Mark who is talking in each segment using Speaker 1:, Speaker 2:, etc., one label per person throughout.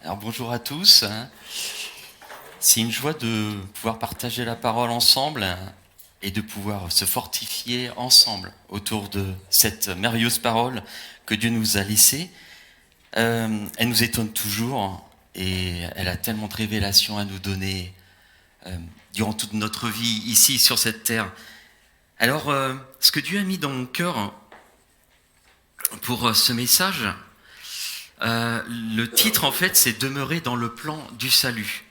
Speaker 1: Alors bonjour à tous. C'est une joie de pouvoir partager la parole ensemble et de pouvoir se fortifier ensemble autour de cette merveilleuse parole que Dieu nous a laissée. Elle nous étonne toujours et elle a tellement de révélations à nous donner durant toute notre vie ici sur cette terre. Alors, ce que Dieu a mis dans mon cœur pour ce message, le titre en fait c'est Demeurer dans le plan du salut.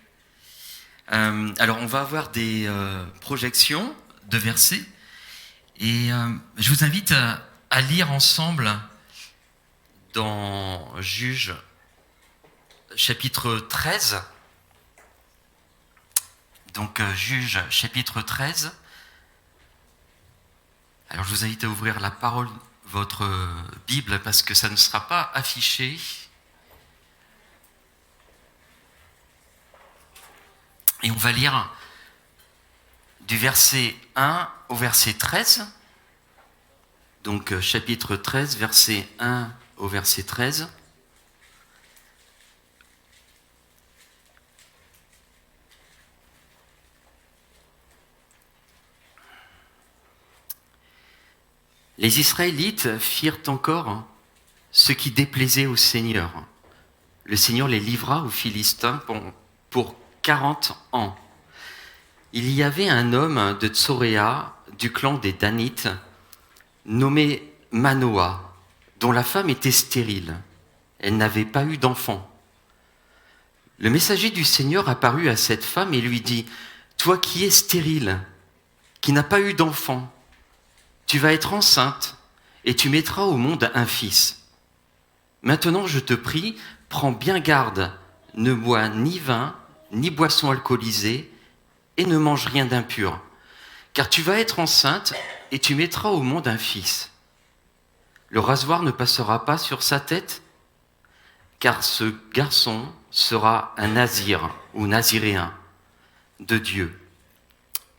Speaker 1: Alors on va avoir des projections de versets et je vous invite à lire ensemble dans Juges chapitre 13. Donc Juges chapitre 13. Alors je vous invite à ouvrir la parole, votre Bible, parce que ça ne sera pas affiché. Et on va lire du verset 1 au verset 13. Donc chapitre 13, verset 1 au verset 13. Les Israélites firent encore ce qui déplaisait au Seigneur. Le Seigneur les livra aux Philistins pour 40 ans. Il y avait un homme de Tsoréa, du clan des Danites, nommé Manoah, dont la femme était stérile. Elle n'avait pas eu d'enfant. Le messager du Seigneur apparut à cette femme et lui dit : « Toi qui es stérile, qui n'as pas eu d'enfant, tu vas être enceinte et tu mettras au monde un fils. Maintenant, je te prie, prends bien garde, ne bois ni vin, ni boisson alcoolisée, et ne mange rien d'impur, car tu vas être enceinte et tu mettras au monde un fils. Le rasoir ne passera pas sur sa tête, car ce garçon sera un nazir ou naziréen de Dieu,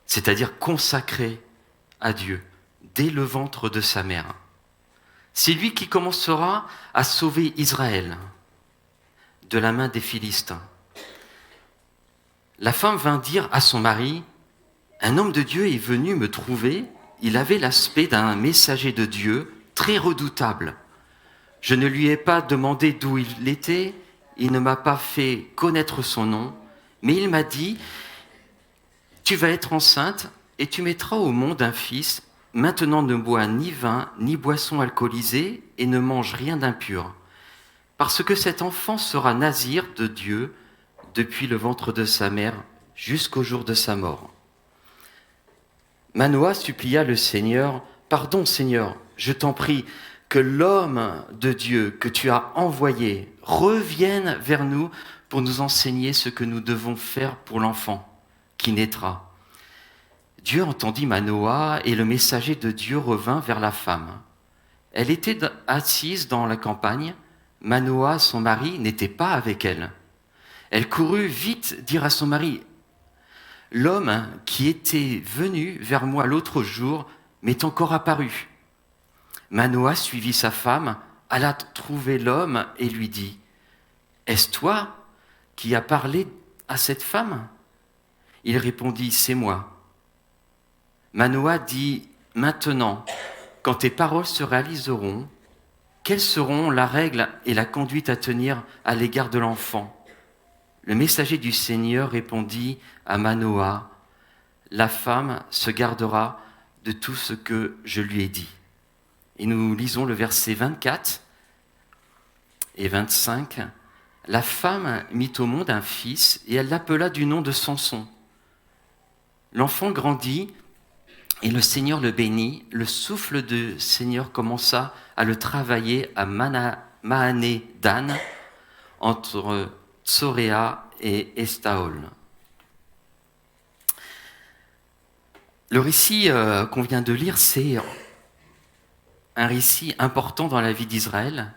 Speaker 1: c'est-à-dire consacré à Dieu dès le ventre de sa mère. C'est lui qui commencera à sauver Israël de la main des Philistins. » La femme vint dire à son mari : « Un homme de Dieu est venu me trouver. Il avait l'aspect d'un messager de Dieu très redoutable. Je ne lui ai pas demandé d'où il était, il ne m'a pas fait connaître son nom, mais il m'a dit : tu vas être enceinte et tu mettras au monde un fils. Maintenant ne bois ni vin, ni boisson alcoolisée, et ne mange rien d'impur, parce que cet enfant sera nazir de Dieu depuis le ventre de sa mère jusqu'au jour de sa mort. » Manoah supplia le Seigneur : « Pardon, Seigneur, je t'en prie, que l'homme de Dieu que tu as envoyé revienne vers nous pour nous enseigner ce que nous devons faire pour l'enfant qui naîtra. » Dieu entendit Manoah et le messager de Dieu revint vers la femme. Elle était assise dans la campagne. Manoah, son mari, n'était pas avec elle. Elle courut vite dire à son mari : « L'homme qui était venu vers moi l'autre jour m'est encore apparu. » Manoah suivit sa femme, alla trouver l'homme et lui dit : « Est-ce toi qui as parlé à cette femme ? » Il répondit : « C'est moi. » Manoah dit : « Maintenant, quand tes paroles se réaliseront, quelles seront la règle et la conduite à tenir à l'égard de l'enfant ? » Le messager du Seigneur répondit à Manoah : « La femme se gardera de tout ce que je lui ai dit. » Et nous lisons le verset 24 et 25. « La femme mit au monde un fils et elle l'appela du nom de Samson. L'enfant grandit et le Seigneur le bénit. Le souffle du Seigneur commença à le travailler à Mahané-Dan, entre Tsoréa et Estaol. » Le récit qu'on vient de lire, c'est un récit important dans la vie d'Israël.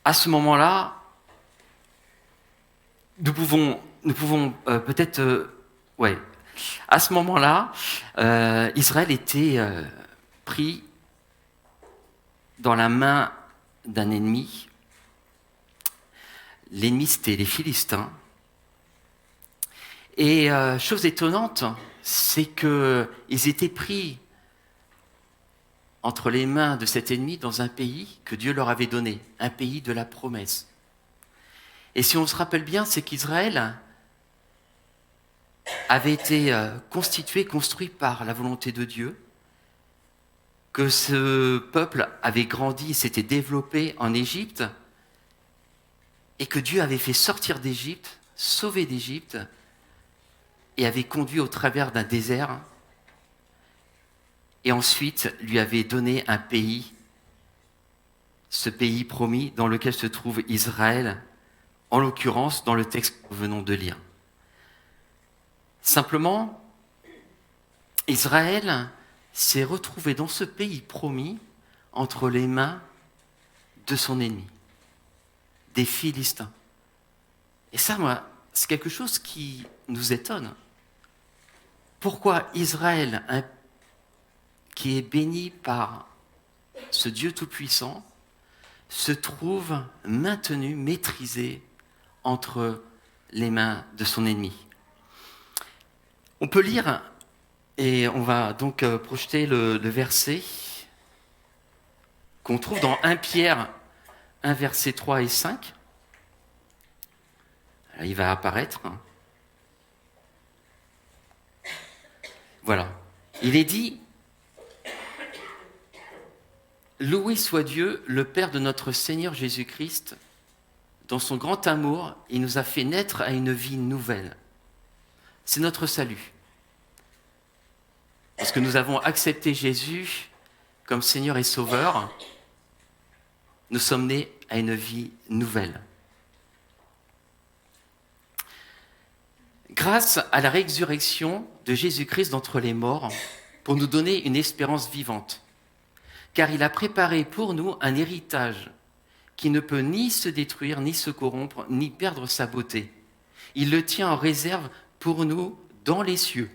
Speaker 1: À ce moment-là, nous pouvons peut-être... À ce moment-là, Israël était pris dans la main d'un ennemi. L'ennemi, c'était les Philistins. Et chose étonnante, c'est qu'ils étaient pris entre les mains de cet ennemi dans un pays que Dieu leur avait donné, un pays de la promesse. Et si on se rappelle bien, c'est qu'Israël avait été construit par la volonté de Dieu, que ce peuple avait grandi, s'était développé en Égypte, et que Dieu avait fait sortir d'Égypte, sauver d'Égypte, et avait conduit au travers d'un désert, et ensuite lui avait donné un pays, ce pays promis dans lequel se trouve Israël, en l'occurrence dans le texte que nous venons de lire. Simplement, Israël s'est retrouvé dans ce pays promis entre les mains de son ennemi, des Philistins. Et ça, moi, c'est quelque chose qui nous étonne. Pourquoi Israël, qui est béni par ce Dieu Tout-Puissant, se trouve maintenu, maîtrisé entre les mains de son ennemi? On peut lire, et on va donc projeter le verset qu'on trouve dans 1 Pierre 1, versets 3 et 5. Il va apparaître. Voilà. Il est dit: Loué soit Dieu, le Père de notre Seigneur Jésus-Christ. Dans son grand amour, il nous a fait naître à une vie nouvelle. C'est notre salut. Parce que nous avons accepté Jésus comme Seigneur et Sauveur, nous sommes nés à une vie nouvelle. Grâce à la résurrection de Jésus-Christ d'entre les morts, pour nous donner une espérance vivante, car il a préparé pour nous un héritage qui ne peut ni se détruire, ni se corrompre, ni perdre sa beauté. Il le tient en réserve pour nous dans les cieux.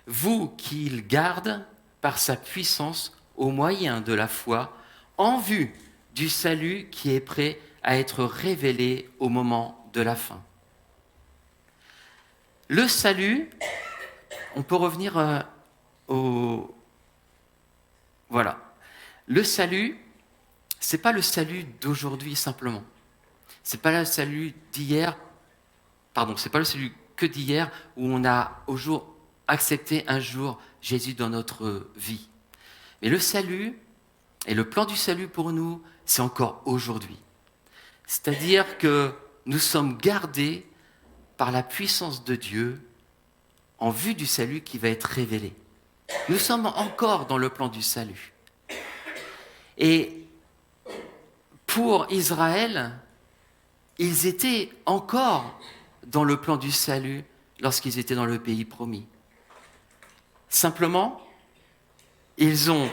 Speaker 1: Vous qui il garde par sa puissance au moyen de la foi, en vue du salut qui est prêt à être révélé au moment de la fin. Le salut, on peut revenir au... Voilà. Le salut, c'est pas le salut d'aujourd'hui simplement. C'est pas le salut d'hier, c'est pas le salut que d'hier où on a au jour accepté un jour Jésus dans notre vie. Mais le salut et le plan du salut pour nous, c'est encore aujourd'hui. C'est-à-dire que nous sommes gardés par la puissance de Dieu en vue du salut qui va être révélé. Nous sommes encore dans le plan du salut. Et pour Israël, ils étaient encore dans le plan du salut lorsqu'ils étaient dans le pays promis. Simplement, ils ont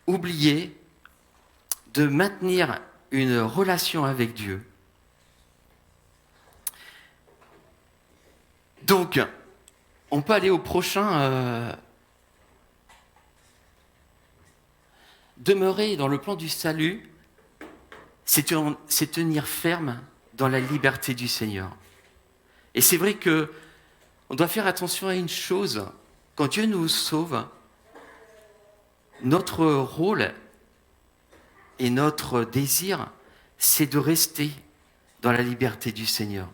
Speaker 1: oublié de maintenir une relation avec Dieu. Donc, on peut aller au prochain. Demeurer dans le plan du salut, c'est tenir ferme dans la liberté du Seigneur. Et c'est vrai que on doit faire attention à une chose. Quand Dieu nous sauve, notre rôle et notre désir, c'est de rester dans la liberté du Seigneur.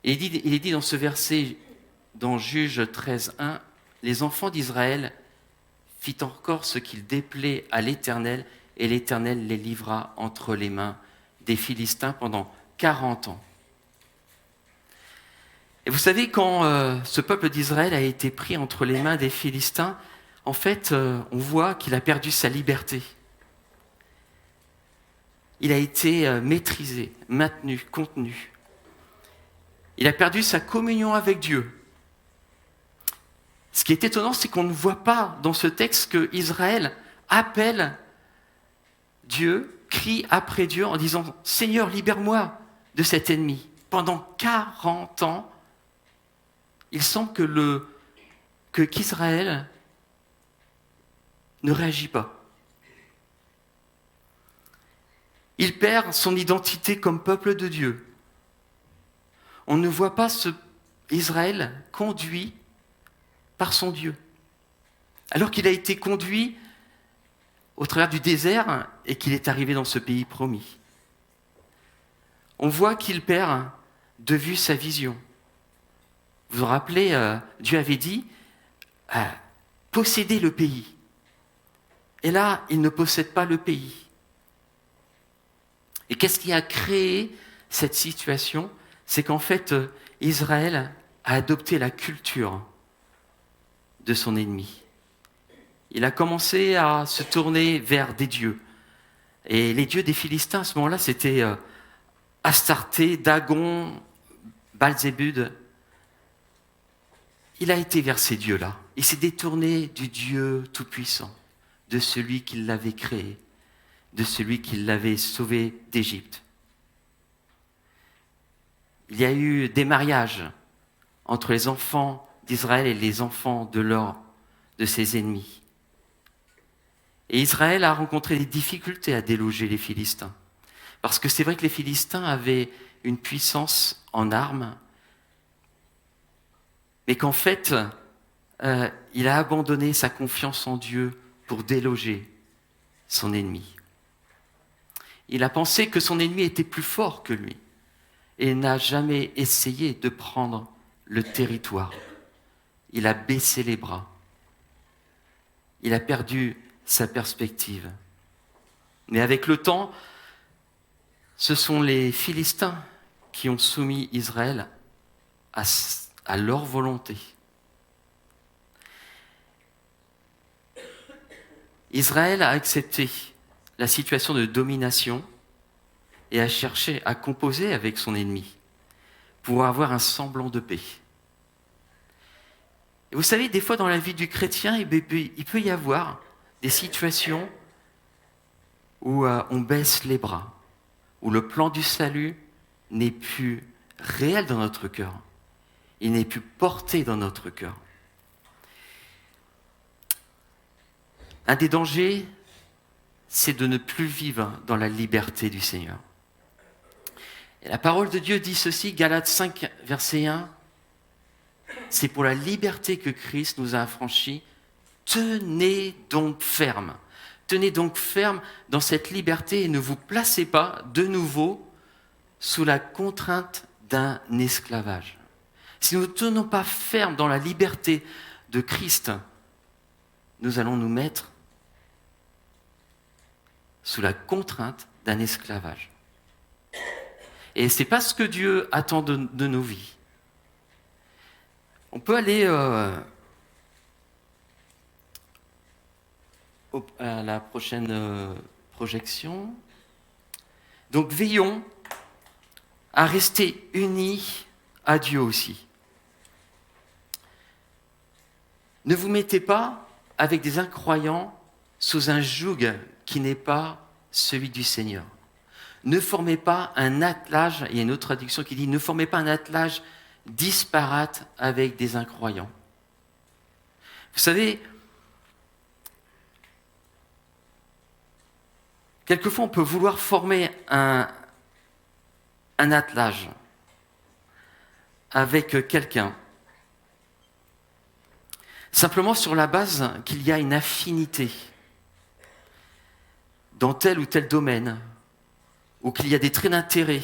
Speaker 1: Et il est dit dans ce verset, dans Juge 13:1, les enfants d'Israël fit encore ce qu'il déplaît à l'Éternel, et l'Éternel les livra entre les mains des Philistins pendant 40 ans. Et vous savez, quand ce peuple d'Israël a été pris entre les mains des Philistins, en fait, on voit qu'il a perdu sa liberté. Il a été maîtrisé, maintenu, contenu. Il a perdu sa communion avec Dieu. Ce qui est étonnant, c'est qu'on ne voit pas dans ce texte que Israël appelle Dieu, crie après Dieu en disant « Seigneur, libère-moi de cet ennemi ». Pendant 40 ans, il semble qu'Israël ne réagit pas. Il perd son identité comme peuple de Dieu. On ne voit pas Israël conduit par son Dieu, alors qu'il a été conduit au travers du désert et qu'il est arrivé dans ce pays promis. On voit qu'il perd de vue sa vision. Vous vous rappelez, Dieu avait dit posséder le pays. Et là, il ne possède pas le pays. Et qu'est-ce qui a créé cette situation ? C'est qu'en fait, Israël a adopté la culture de son ennemi. Il a commencé à se tourner vers des dieux. Et les dieux des Philistins, à ce moment-là, c'était Astarté, Dagon, Baal-Zébud. Il a été vers ces dieux-là. Il s'est détourné du Dieu Tout-Puissant, de celui qui l'avait créé, de celui qui l'avait sauvé d'Égypte. Il y a eu des mariages entre les enfants d'Israël et les enfants de ses ennemis. Et Israël a rencontré des difficultés à déloger les Philistins. Parce que c'est vrai que les Philistins avaient une puissance en armes, mais qu'en fait, il a abandonné sa confiance en Dieu pour déloger son ennemi. Il a pensé que son ennemi était plus fort que lui et n'a jamais essayé de prendre le territoire. Il a baissé les bras. Il a perdu sa perspective. Mais avec le temps, ce sont les Philistins qui ont soumis Israël à leur volonté. Israël a accepté la situation de domination et a cherché à composer avec son ennemi pour avoir un semblant de paix. Et vous savez, des fois dans la vie du chrétien, il peut y avoir des situations où on baisse les bras, où le plan du salut n'est plus réel dans notre cœur, il n'est plus porté dans notre cœur. Un des dangers, c'est de ne plus vivre dans la liberté du Seigneur. Et la parole de Dieu dit ceci, Galates 5, verset 1, c'est pour la liberté que Christ nous a affranchis. Tenez donc ferme. Tenez donc ferme dans cette liberté et ne vous placez pas de nouveau sous la contrainte d'un esclavage. Si nous ne tenons pas ferme dans la liberté de Christ, nous allons nous mettre sous la contrainte d'un esclavage. Et ce n'est pas ce que Dieu attend de nos vies. On peut aller à la prochaine projection. Donc veillons à rester unis à Dieu aussi. Ne vous mettez pas avec des incroyants sous un joug qui n'est pas celui du Seigneur. Ne formez pas un attelage, il y a une autre traduction qui dit, ne formez pas un attelage disparate avec des incroyants. Vous savez, quelquefois on peut vouloir former un attelage avec quelqu'un, simplement sur la base qu'il y a une affinité dans tel ou tel domaine, ou qu'il y a des traits d'intérêt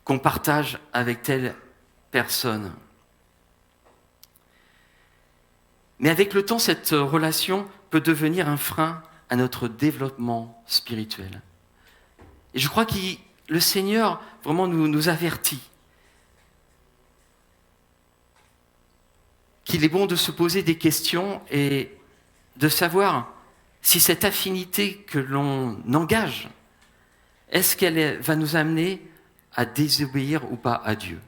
Speaker 1: qu'on partage avec telle personne. Mais avec le temps, cette relation peut devenir un frein à notre développement spirituel. Et je crois que le Seigneur vraiment nous avertit qu'il est bon de se poser des questions et de savoir si cette affinité que l'on engage, est-ce qu'elle va nous amener à désobéir ou pas à Dieu ?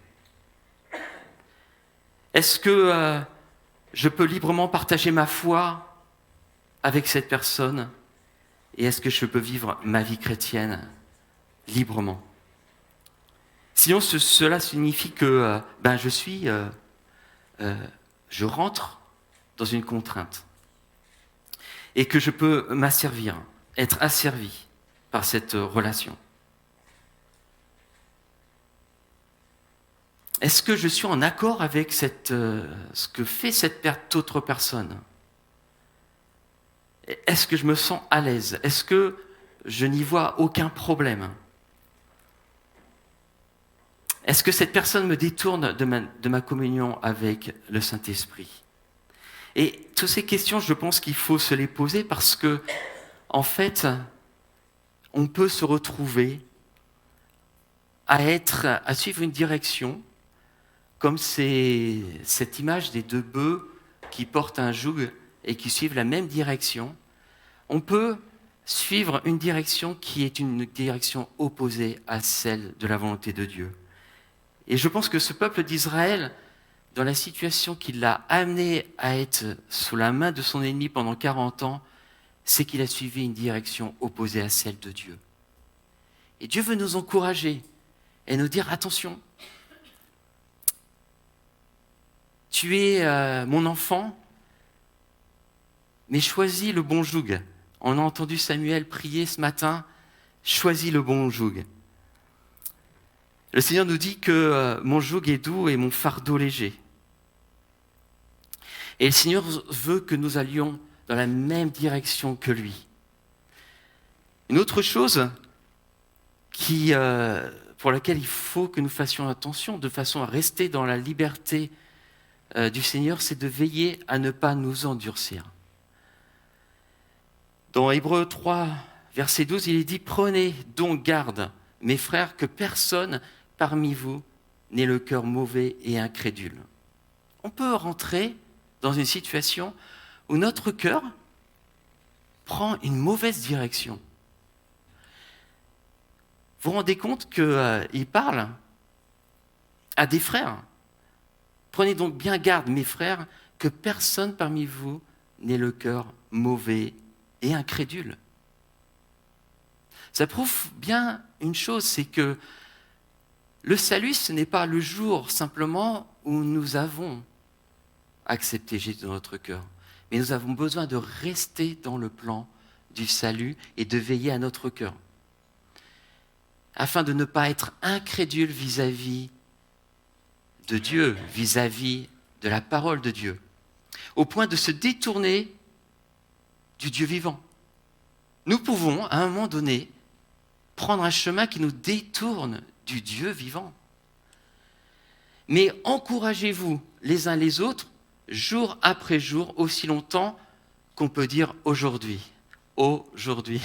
Speaker 1: Est-ce que je peux librement partager ma foi avec cette personne ? Et est-ce que je peux vivre ma vie chrétienne librement ? Sinon, cela signifie que je rentre dans une contrainte. et que je peux m'asservir, être asservi par cette relation. Est-ce que je suis en accord avec ce que fait cette autre personne? Est-ce que je me sens à l'aise? Est-ce que je n'y vois aucun problème? Est-ce que cette personne me détourne de ma communion avec le Saint-Esprit? Et toutes ces questions, je pense qu'il faut se les poser parce que, en fait, on peut se retrouver à suivre une direction, comme c'est cette image des deux bœufs qui portent un joug et qui suivent la même direction. On peut suivre une direction qui est une direction opposée à celle de la volonté de Dieu. Et je pense que ce peuple d'Israël, dans la situation qui l'a amené à être sous la main de son ennemi pendant 40 ans, c'est qu'il a suivi une direction opposée à celle de Dieu. Et Dieu veut nous encourager et nous dire, attention, tu es mon enfant, mais choisis le bon joug. On a entendu Samuel prier ce matin, choisis le bon joug. Le Seigneur nous dit que mon joug est doux et mon fardeau léger. Et le Seigneur veut que nous allions dans la même direction que lui. Une autre chose pour laquelle il faut que nous fassions attention, de façon à rester dans la liberté du Seigneur, c'est de veiller à ne pas nous endurcir. Dans Hébreux 3, verset 12, il est dit « Prenez donc garde, mes frères, que personne parmi vous n'ait le cœur mauvais et incrédule. » On peut rentrer dans une situation où notre cœur prend une mauvaise direction. Vous vous rendez compte qu'il parle à des frères. Prenez donc bien garde, mes frères, que personne parmi vous n'ait le cœur mauvais et incrédule. Ça prouve bien une chose, c'est que le salut, ce n'est pas le jour simplement où nous avons accepté Jésus dans notre cœur, mais nous avons besoin de rester dans le plan du salut et de veiller à notre cœur, afin de ne pas être incrédule vis-à-vis de Dieu, vis-à-vis de la parole de Dieu, au point de se détourner du Dieu vivant. Nous pouvons, à un moment donné, prendre un chemin qui nous détourne du Dieu vivant. Mais encouragez-vous les uns les autres, jour après jour, aussi longtemps qu'on peut dire aujourd'hui. Aujourd'hui.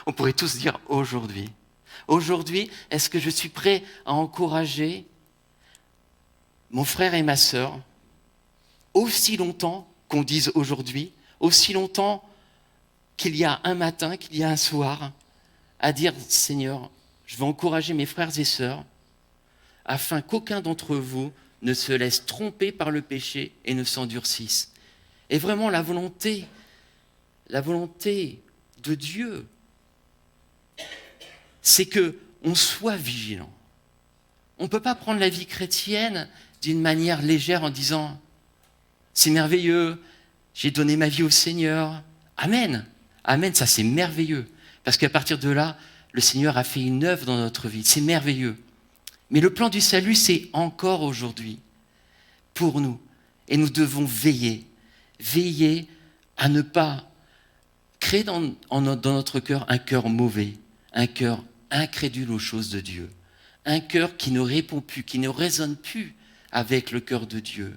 Speaker 1: On pourrait tous dire aujourd'hui. Aujourd'hui, est-ce que je suis prêt à encourager mon frère et ma sœur aussi longtemps qu'on dise aujourd'hui, aussi longtemps qu'il y a un matin, qu'il y a un soir, à dire « Seigneur, je veux encourager mes frères et sœurs afin qu'aucun d'entre vous ne se laisse tromper par le péché et ne s'endurcisse. » Et vraiment, la volonté de Dieu, c'est qu'on soit vigilant. On ne peut pas prendre la vie chrétienne d'une manière légère en disant « C'est merveilleux, j'ai donné ma vie au Seigneur. Amen. Amen, ça c'est merveilleux. » Parce qu'à partir de là, le Seigneur a fait une œuvre dans notre vie. C'est merveilleux. Mais le plan du salut, c'est encore aujourd'hui pour nous. Et nous devons veiller à ne pas créer dans notre cœur un cœur mauvais, un cœur incrédule aux choses de Dieu, un cœur qui ne répond plus, qui ne résonne plus avec le cœur de Dieu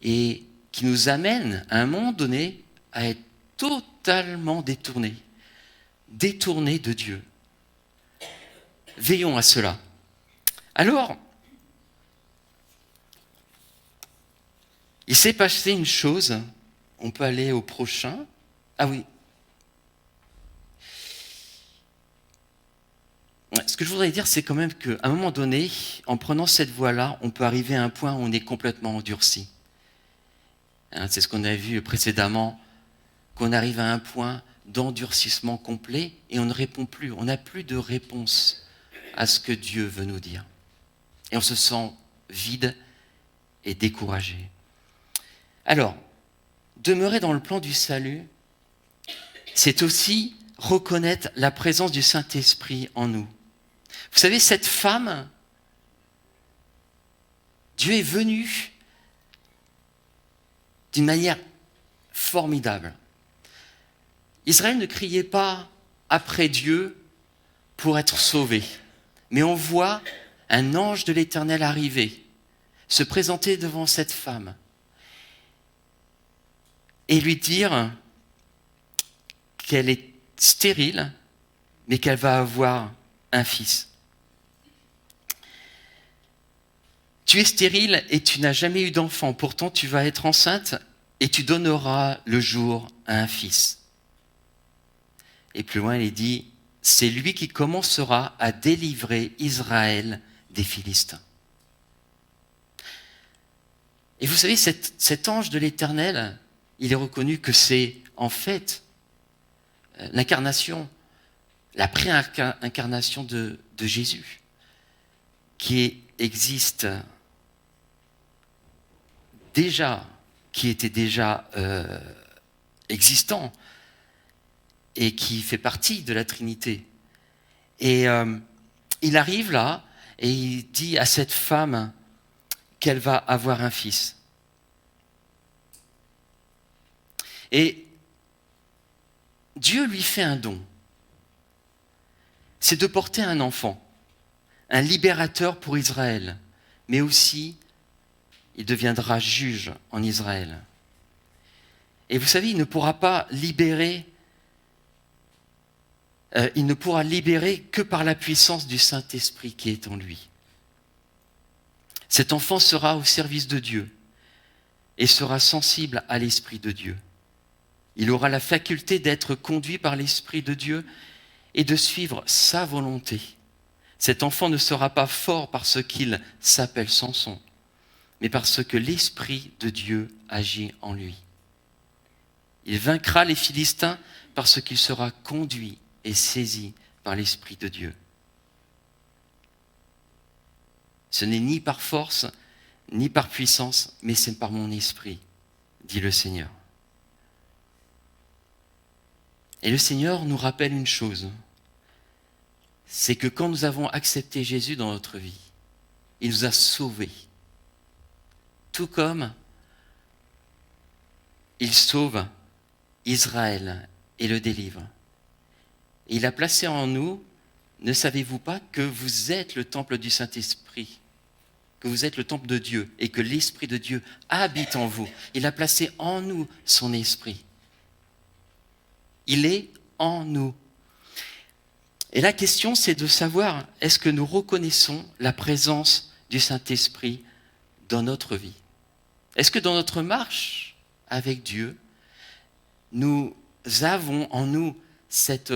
Speaker 1: et qui nous amène à un moment donné à être totalement détourné de Dieu. Veillons à cela. Alors, il s'est passé une chose, on peut aller au prochain. Ah oui. Ce que je voudrais dire, c'est quand même qu'à un moment donné, en prenant cette voie-là, on peut arriver à un point où on est complètement endurci. C'est ce qu'on a vu précédemment, qu'on arrive à un point d'endurcissement complet et on ne répond plus. On n'a plus de réponse à ce que Dieu veut nous dire. Et on se sent vide et découragé. Alors, demeurer dans le plan du salut, c'est aussi reconnaître la présence du Saint-Esprit en nous. Vous savez, cette femme, Dieu est venu d'une manière formidable. Israël ne criait pas après Dieu pour être sauvé, mais on voit un ange de l'Éternel arriver, se présenter devant cette femme et lui dire qu'elle est stérile, mais qu'elle va avoir un fils. Tu es stérile et tu n'as jamais eu d'enfant, pourtant tu vas être enceinte et tu donneras le jour à un fils. Et plus loin, il est dit, c'est lui qui commencera à délivrer Israël des Philistins. Et vous savez, cet ange de l'Éternel, il est reconnu que c'est en fait l'incarnation, la pré-incarnation de Jésus, qui existe déjà, qui était déjà existant et qui fait partie de la Trinité. Et il arrive là et il dit à cette femme qu'elle va avoir un fils. Et Dieu lui fait un don. C'est de porter un enfant, un libérateur pour Israël, mais aussi il deviendra juge en Israël. Et vous savez, il ne pourra libérer que par la puissance du Saint-Esprit qui est en lui. Cet enfant sera au service de Dieu et sera sensible à l'Esprit de Dieu. Il aura la faculté d'être conduit par l'Esprit de Dieu et de suivre sa volonté. Cet enfant ne sera pas fort parce qu'il s'appelle Samson, mais parce que l'Esprit de Dieu agit en lui. Il vaincra les Philistins parce qu'il sera conduit et saisi par l'Esprit de Dieu. Ce n'est ni par force, ni par puissance, mais c'est par mon esprit, dit le Seigneur. Et le Seigneur nous rappelle une chose, c'est que quand nous avons accepté Jésus dans notre vie, il nous a sauvés. Tout comme il sauve Israël et le délivre. Et il a placé en nous, ne savez-vous pas que vous êtes le temple du Saint-Esprit, que vous êtes le temple de Dieu et que l'Esprit de Dieu habite en vous. Il a placé en nous son Esprit. Il est en nous. Et la question, c'est de savoir, est-ce que nous reconnaissons la présence du Saint-Esprit dans notre vie? Est-ce que dans notre marche avec Dieu, nous avons en nous cette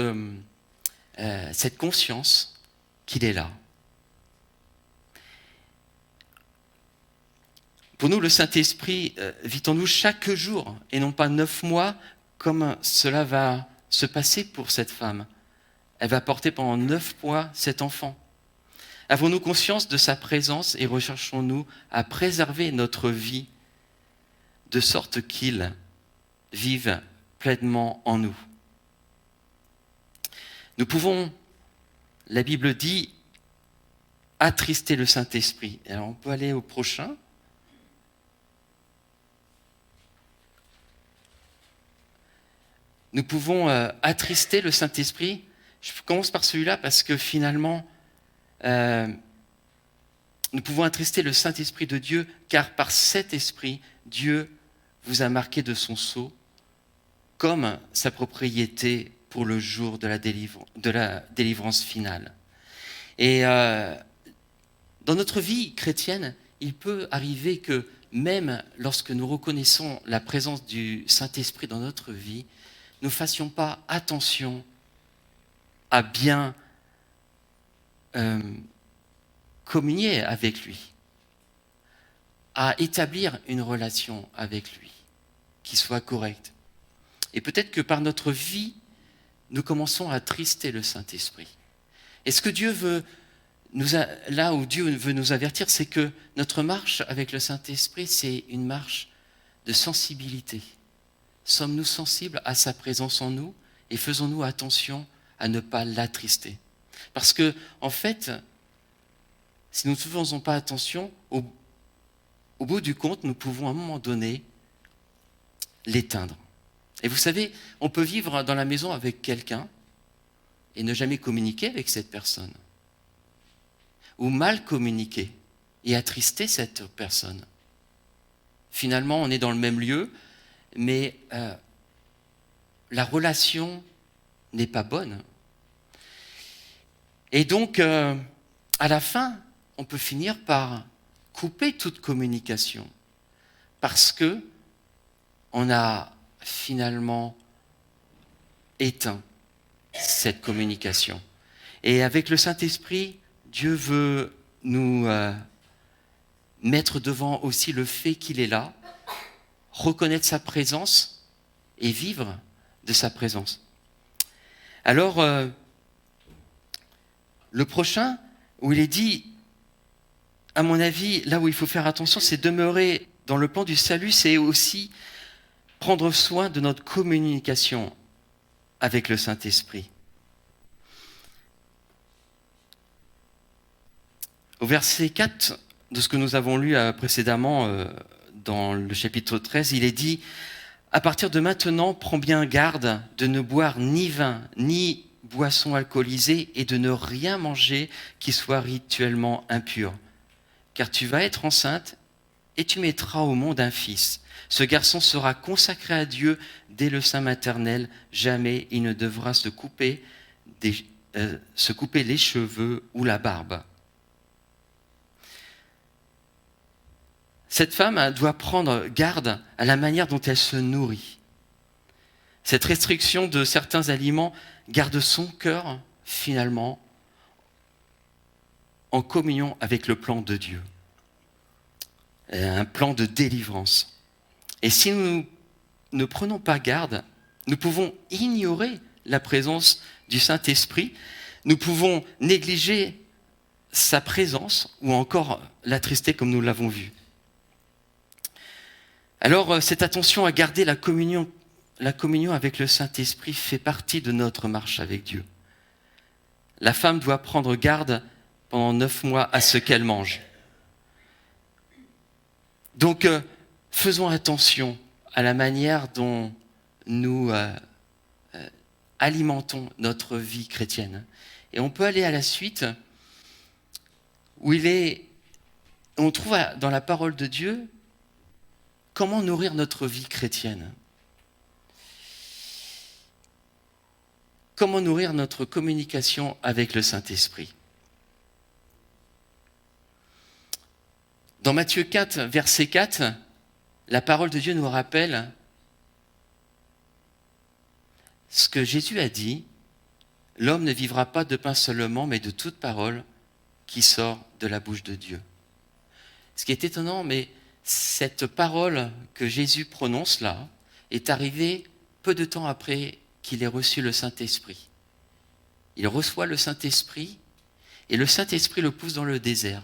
Speaker 1: conscience qu'il est là? Pour nous, le Saint-Esprit vit en nous chaque jour et non pas 9 mois comme cela va se passer pour cette femme. Elle va porter pendant 9 mois cet enfant. Avons-nous conscience de sa présence et recherchons-nous à préserver notre vie de sorte qu'il vive pleinement en nous? Nous pouvons, la Bible dit, attrister le Saint-Esprit. Alors on peut aller au prochain. Nous pouvons attrister le Saint-Esprit. Je commence par celui-là parce que finalement, nous pouvons attrister le Saint-Esprit de Dieu, car par cet Esprit, Dieu vous a marqué de son sceau comme sa propriété pour le jour de la délivrance finale. Et dans notre vie chrétienne, il peut arriver que même lorsque nous reconnaissons la présence du Saint-Esprit dans notre vie, nous ne fassions pas attention à bien communier avec lui, à établir une relation avec lui qui soit correcte. Et peut-être que par notre vie, nous commençons à attrister le Saint-Esprit. Et ce que Dieu veut là où Dieu veut nous avertir, c'est que notre marche avec le Saint-Esprit, c'est une marche de sensibilité. sommes-nous sensibles à sa présence en nous et faisons-nous attention à ne pas l'attrister? Parce que, en fait, si nous ne faisons pas attention, au bout du compte, nous pouvons à un moment donné l'éteindre. Et vous savez, on peut vivre dans la maison avec quelqu'un et ne jamais communiquer avec cette personne. Ou mal communiquer et attrister cette personne. Finalement, on est dans le même lieu, mais la relation n'est pas bonne. Et donc, à la fin, on peut finir par couper toute communication parce que on a finalement éteint cette communication. Et avec le Saint-Esprit, Dieu veut nous mettre devant aussi le fait qu'il est là, reconnaître sa présence et vivre de sa présence. Alors, le prochain, où il est dit, à mon avis, là où il faut faire attention, c'est demeurer dans le plan du salut, c'est aussi prendre soin de notre communication avec le Saint-Esprit. Au verset 4 de ce que nous avons lu précédemment dans le chapitre 13, il est dit « À partir de maintenant, prends bien garde de ne boire ni vin, ni boisson alcoolisée et de ne rien manger qui soit rituellement impur. Car tu vas être enceinte et tu mettras au monde un fils. Ce garçon sera consacré à Dieu dès le sein maternel. Jamais il ne devra se couper les cheveux ou la barbe. » Cette femme doit prendre garde à la manière dont elle se nourrit. Cette restriction de certains aliments garde son cœur, finalement, en communion avec le plan de Dieu. Un plan de délivrance. Et si nous ne prenons pas garde, nous pouvons ignorer la présence du Saint-Esprit, nous pouvons négliger sa présence ou encore l'attrister comme nous l'avons vu. Alors, cette attention à garder la communion avec le Saint-Esprit fait partie de notre marche avec Dieu. La femme doit prendre garde pendant 9 mois à ce qu'elle mange. Donc, faisons attention à la manière dont nous alimentons notre vie chrétienne. Et on peut aller à la suite, où on trouve dans la parole de Dieu comment nourrir notre vie chrétienne. Comment nourrir notre communication avec le Saint-Esprit. Dans Matthieu 4, verset 4, la parole de Dieu nous rappelle ce que Jésus a dit, « L'homme ne vivra pas de pain seulement, mais de toute parole qui sort de la bouche de Dieu. » Ce qui est étonnant, mais cette parole que Jésus prononce là est arrivée peu de temps après qu'il ait reçu le Saint-Esprit. Il reçoit le Saint-Esprit et le Saint-Esprit le pousse dans le désert.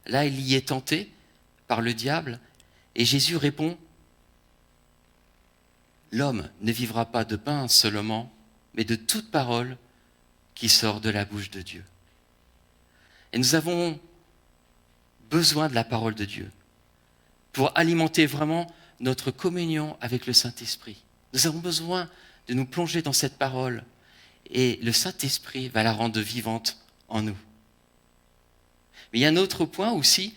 Speaker 1: Là, il y est tenté par le diable et Jésus répond « L'homme ne vivra pas de pain seulement, mais de toute parole qui sort de la bouche de Dieu. » Et nous avons besoin de la parole de Dieu pour alimenter vraiment notre communion avec le Saint-Esprit. Nous avons besoin de nous plonger dans cette parole et le Saint-Esprit va la rendre vivante en nous. Mais il y a un autre point aussi,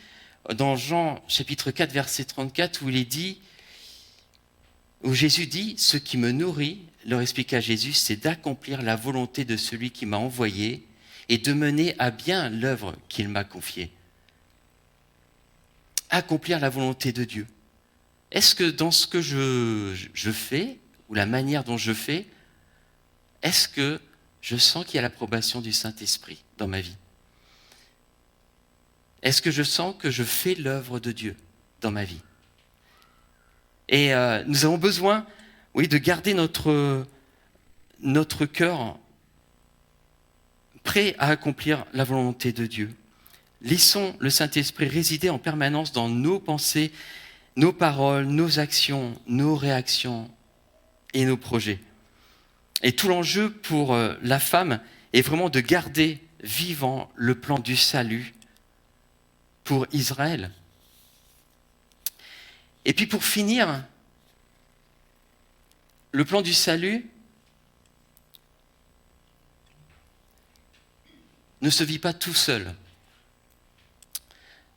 Speaker 1: dans Jean chapitre 4, verset 34, où Jésus dit « Ce qui me nourrit, leur expliqua Jésus, c'est d'accomplir la volonté de celui qui m'a envoyé et de mener à bien l'œuvre qu'il m'a confiée. » Accomplir la volonté de Dieu. Est-ce que dans ce que je fais, ou la manière dont je fais, est-ce que je sens qu'il y a l'approbation du Saint-Esprit dans ma vie? Est-ce que je sens que je fais l'œuvre de Dieu dans ma vie? Et nous avons besoin, de garder notre cœur prêt à accomplir la volonté de Dieu. Laissons le Saint-Esprit résider en permanence dans nos pensées, nos paroles, nos actions, nos réactions et nos projets. Et tout l'enjeu pour la femme est vraiment de garder vivant le plan du salut pour Israël. Et puis pour finir, le plan du salut ne se vit pas tout seul.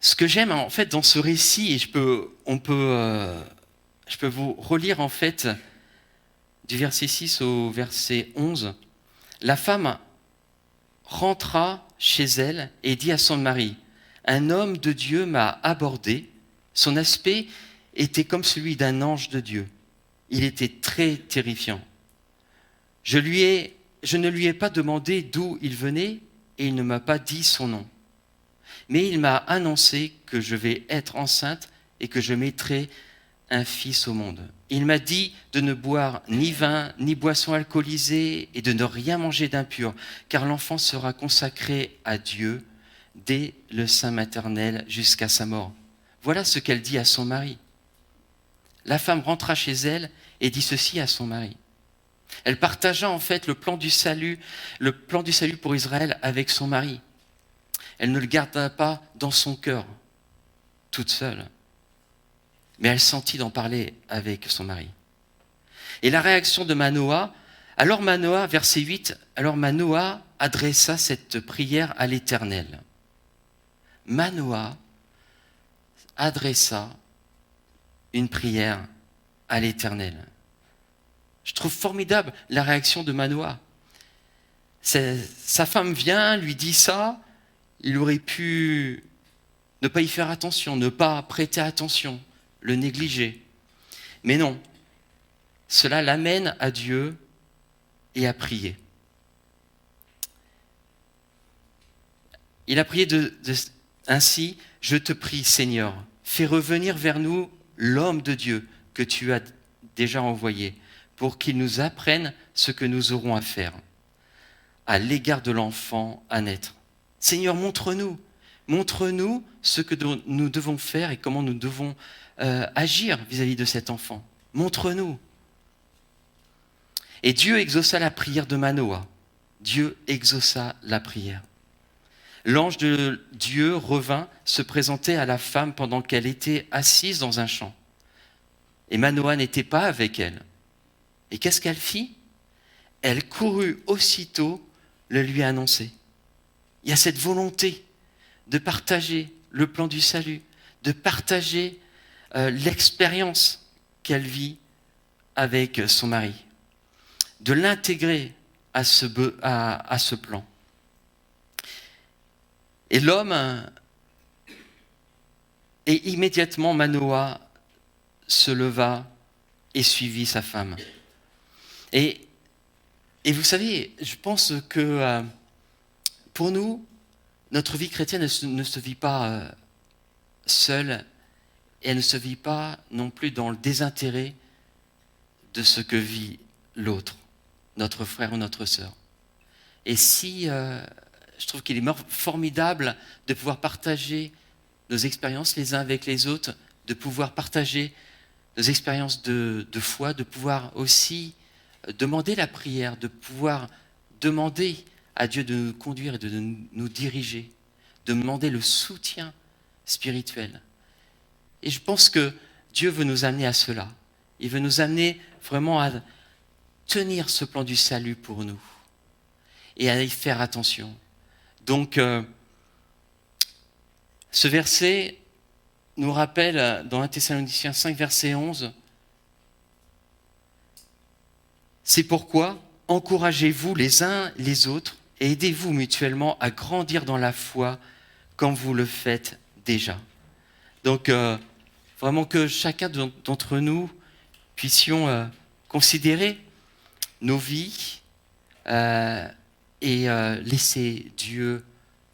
Speaker 1: Ce que j'aime en fait dans ce récit, et je peux vous relire en fait du verset 6 au verset 11, la femme rentra chez elle et dit à son mari, « Un homme de Dieu m'a abordé, son aspect était comme celui d'un ange de Dieu. Il était très terrifiant. Je ne lui ai pas demandé d'où il venait et il ne m'a pas dit son nom. Mais il m'a annoncé que je vais être enceinte et que je mettrai un fils au monde. Il m'a dit de ne boire ni vin, ni boisson alcoolisée et de ne rien manger d'impur, car l'enfant sera consacré à Dieu dès le sein maternel jusqu'à sa mort. » Voilà ce qu'elle dit à son mari. La femme rentra chez elle et dit ceci à son mari. Elle partagea en fait le plan du salut pour Israël avec son mari. Elle ne le garda pas dans son cœur, toute seule, mais elle sentit d'en parler avec son mari. Et la réaction de Manoah, alors Manoah, verset 8, alors Manoah adressa cette prière à l'Éternel. Manoah adressa une prière à l'Éternel. Je trouve formidable la réaction de Manoah. Sa femme vient, lui dit ça, il aurait pu ne pas y faire attention, ne pas prêter attention, le négliger. Mais non, cela l'amène à Dieu et à prier. Il a prié ainsi, « Je te prie, Seigneur, fais revenir vers nous l'homme de Dieu que tu as déjà envoyé, pour qu'il nous apprenne ce que nous aurons à faire à l'égard de l'enfant à naître. Seigneur, montre-nous ce que nous devons faire et comment nous devons agir vis-à-vis de cet enfant. Montre-nous. » Et Dieu exauça la prière de Manoah. Dieu exauça la prière. L'ange de Dieu revint se présenter à la femme pendant qu'elle était assise dans un champ. Et Manoah n'était pas avec elle. Et qu'est-ce qu'elle fit? Elle courut aussitôt le lui annoncer. Il y a cette volonté de partager le plan du salut, de partager l'expérience qu'elle vit avec son mari, de l'intégrer à ce plan. Et et immédiatement Manoah se leva et suivit sa femme. Et vous savez, je pense que pour nous, notre vie chrétienne ne se vit pas seule et elle ne se vit pas non plus dans le désintérêt de ce que vit l'autre, notre frère ou notre sœur. Et si je trouve qu'il est formidable de pouvoir partager nos expériences les uns avec les autres, de pouvoir partager nos expériences de foi, de pouvoir aussi demander la prière, de pouvoir demander à Dieu de nous conduire et de nous diriger, de demander le soutien spirituel. Et je pense que Dieu veut nous amener à cela. Il veut nous amener vraiment à tenir ce plan du salut pour nous et à y faire attention. Donc, ce verset nous rappelle dans 1 Thessaloniciens 5, verset 11, « C'est pourquoi encouragez-vous les uns les autres et aidez-vous mutuellement à grandir dans la foi comme vous le faites déjà. » Donc, vraiment que chacun d'entre nous puissions considérer nos vies et laisser Dieu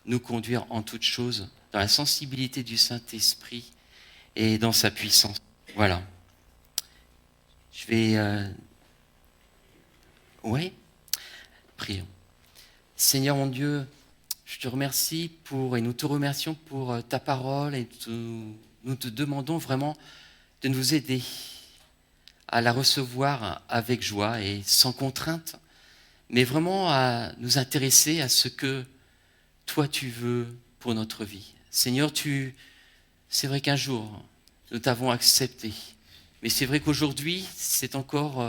Speaker 1: nous conduire en toutes choses dans la sensibilité du Saint-Esprit et dans sa puissance. Voilà. Je vais... Oui, prions. Seigneur mon Dieu, je te remercie et nous te remercions pour ta parole et nous te demandons vraiment de nous aider à la recevoir avec joie et sans contrainte, mais vraiment à nous intéresser à ce que toi tu veux pour notre vie. Seigneur, c'est vrai qu'un jour, nous t'avons accepté, mais c'est vrai qu'aujourd'hui, c'est encore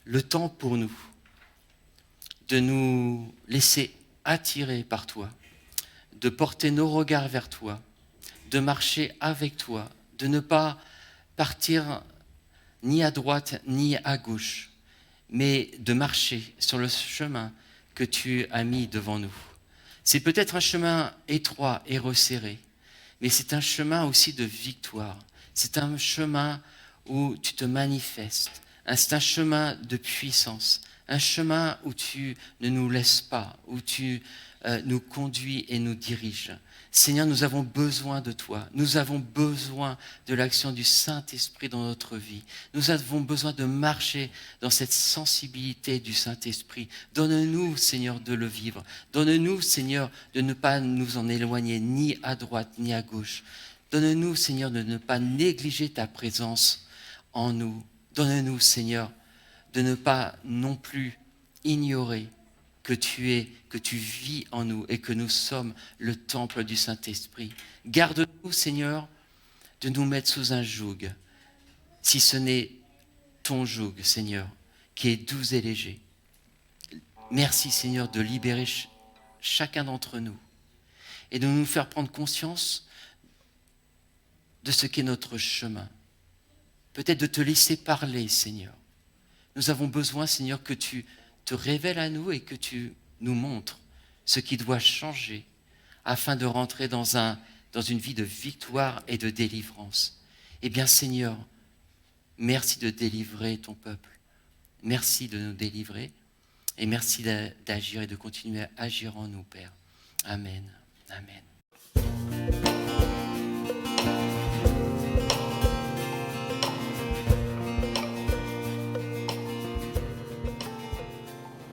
Speaker 1: le temps pour nous de nous laisser attirer par toi, de porter nos regards vers toi, de marcher avec toi, de ne pas partir ni à droite ni à gauche, mais de marcher sur le chemin que tu as mis devant nous. C'est peut-être un chemin étroit et resserré, mais c'est un chemin aussi de victoire. C'est un chemin où tu te manifestes. C'est un chemin de puissance. Un chemin où tu ne nous laisses pas, où tu nous conduis et nous diriges. Seigneur, nous avons besoin de toi. Nous avons besoin de l'action du Saint-Esprit dans notre vie. Nous avons besoin de marcher dans cette sensibilité du Saint-Esprit. Donne-nous, Seigneur, de le vivre. Donne-nous, Seigneur, de ne pas nous en éloigner ni à droite ni à gauche. Donne-nous, Seigneur, de ne pas négliger ta présence en nous. Donne-nous, Seigneur, de ne pas non plus ignorer que tu vis en nous et que nous sommes le temple du Saint-Esprit. Garde-nous, Seigneur, de nous mettre sous un joug, si ce n'est ton joug, Seigneur, qui est doux et léger. Merci, Seigneur, de libérer chacun d'entre nous et de nous faire prendre conscience de ce qu'est notre chemin. Peut-être de te laisser parler, Seigneur. Nous avons besoin, Seigneur, que tu te révèles à nous et que tu nous montres ce qui doit changer afin de rentrer dans une vie de victoire et de délivrance. Eh bien, Seigneur, merci de délivrer ton peuple. Merci de nous délivrer et merci d'agir et de continuer à agir en nous, Père. Amen. Amen.